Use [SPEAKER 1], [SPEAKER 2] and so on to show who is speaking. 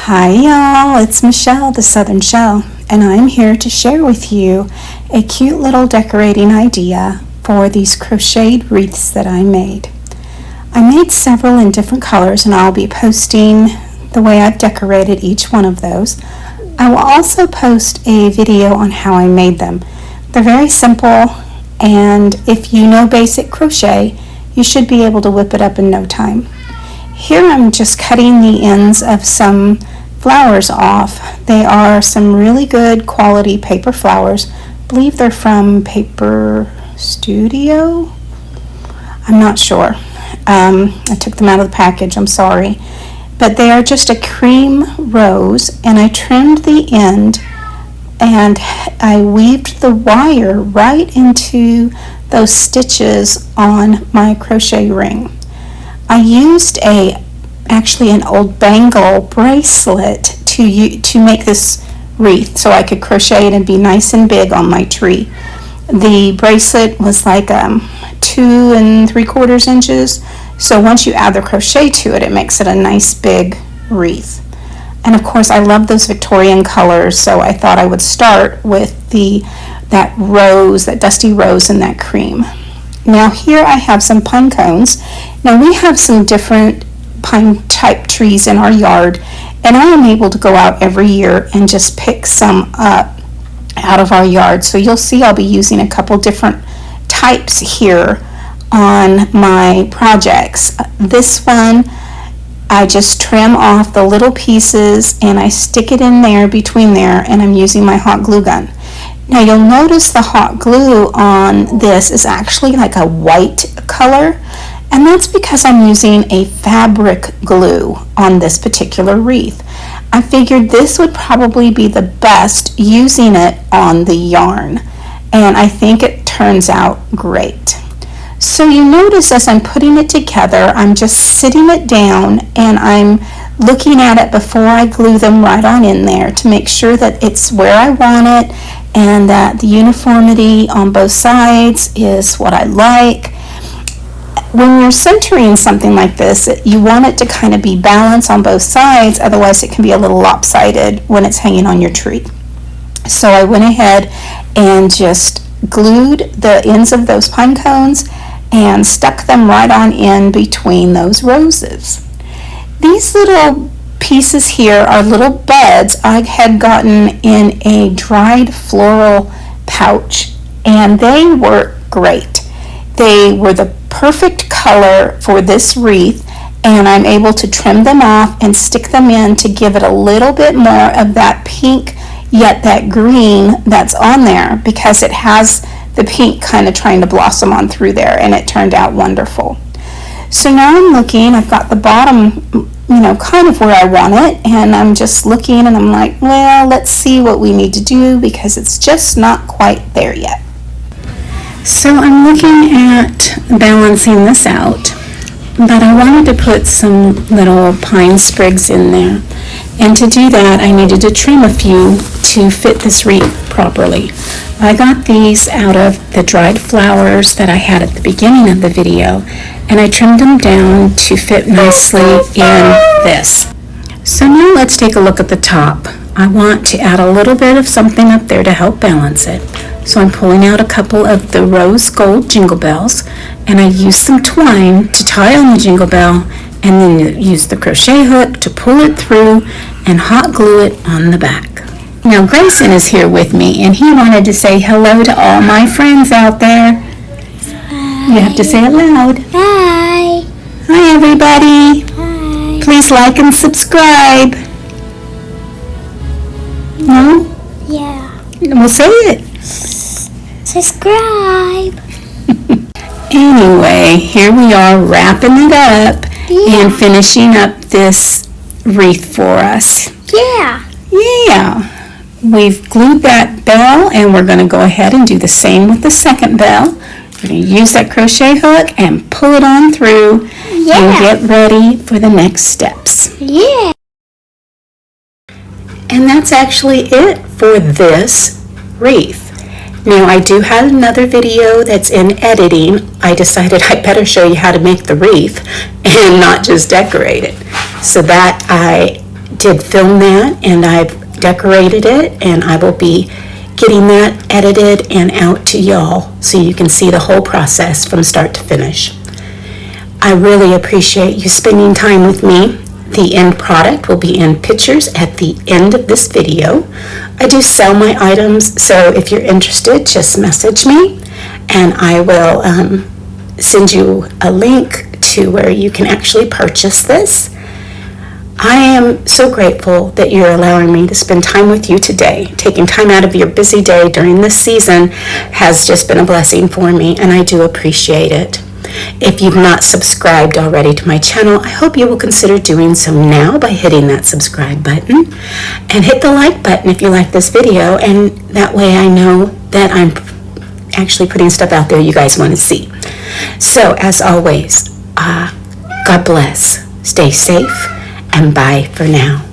[SPEAKER 1] Hi y'all, it's Michelle, the Southern Shell, and I'm here to share with you a cute little decorating idea for these crocheted wreaths that I made. I made several in different colors and I'll be posting the way I've decorated each one of those. I will also post a video on how I made them. They're very simple, and if you know basic crochet, you should be able to whip it up in no time. Here I'm just cutting the ends of some flowers off. They are some really good quality paper flowers. I believe they're from Paper Studio. I'm not sure. I took them out of the package, I'm sorry. But they are just a cream rose, and I trimmed the end and I weaved the wire right into those stitches on my crochet ring. I used actually an old bangle bracelet to make this wreath so I could crochet it and be nice and big on my tree. The bracelet was like 2 3/4 inches, so once you add the crochet to it, it makes it a nice big wreath. And of course I love those Victorian colors, so I thought I would start with that rose, that dusty rose and that cream. Now here I have some pine cones. Now we have some different pine type trees in our yard, and I am able to go out every year and just pick some up out of our yard. So you'll see I'll be using a couple different types here on my projects. This one I just trim off the little pieces and I stick it in there between there, and I'm using my hot glue gun. Now you'll notice the hot glue on this is actually like a white color, and that's because I'm using a fabric glue on this particular wreath. I figured this would probably be the best using it on the yarn, and I think it turns out great. So you notice as I'm putting it together, I'm just sitting it down and I'm looking at it before I glue them right on in there to make sure that it's where I want it and that the uniformity on both sides is what I like. When you're centering something like this, you want it to kind of be balanced on both sides, otherwise it can be a little lopsided when it's hanging on your tree. So I went ahead and just glued the ends of those pine cones and stuck them right on in between those roses. These little pieces here are little buds I had gotten in a dried floral pouch, and they work great. They were the perfect color for this wreath, and I'm able to trim them off and stick them in to give it a little bit more of that pink, yet that green that's on there, because it has the pink kind of trying to blossom on through there, and it turned out wonderful. So now I'm looking, I've got the bottom kind of where I want it, and I'm just looking and I'm like, well, let's see what we need to do because it's just not quite there yet. So I'm looking at balancing this out, but I wanted to put some little pine sprigs in there, and to do that I needed to trim a few to fit this wreath properly. I got these out of the dried flowers that I had at the beginning of the video, and I trimmed them down to fit nicely in this. So now let's take a look at the top. I want to add a little bit of something up there to help balance it. So I'm pulling out a couple of the rose gold jingle bells, and I use some twine to tie on the jingle bell, and then use the crochet hook to pull it through and hot glue it on the back. Now Grayson is here with me, and he wanted to say hello to all my friends out there. Hi. You have to say it loud.
[SPEAKER 2] Hi.
[SPEAKER 1] Hi everybody.
[SPEAKER 2] Hi.
[SPEAKER 1] Please like and subscribe. No?
[SPEAKER 2] Yeah.
[SPEAKER 1] We'll say it.
[SPEAKER 2] Subscribe.
[SPEAKER 1] Anyway, here we are wrapping it up and finishing up this wreath for us.
[SPEAKER 2] Yeah.
[SPEAKER 1] Yeah. We've glued that bell, and we're going to go ahead and do the same with the second bell. We're going to use that crochet hook and pull it on through and get ready for the next steps.
[SPEAKER 2] Yeah.
[SPEAKER 1] And that's actually it for this wreath. Now I do have another video that's in editing. I decided I better show you how to make the wreath and not just decorate it. So that I did film that, and I've decorated it, and I will be getting that edited and out to y'all so you can see the whole process from start to finish. I really appreciate you spending time with me. The end product will be in pictures at the end of this video. I do sell my items, so if you're interested, just message me and I will send you a link to where you can actually purchase this. I am so grateful that you're allowing me to spend time with you today. Taking time out of your busy day during this season has just been a blessing for me, and I do appreciate it. If you've not subscribed already to my channel, I hope you will consider doing so now by hitting that subscribe button, and hit the like button if you like this video, and that way I know that I'm actually putting stuff out there you guys want to see. So as always, God bless, stay safe, and bye for now.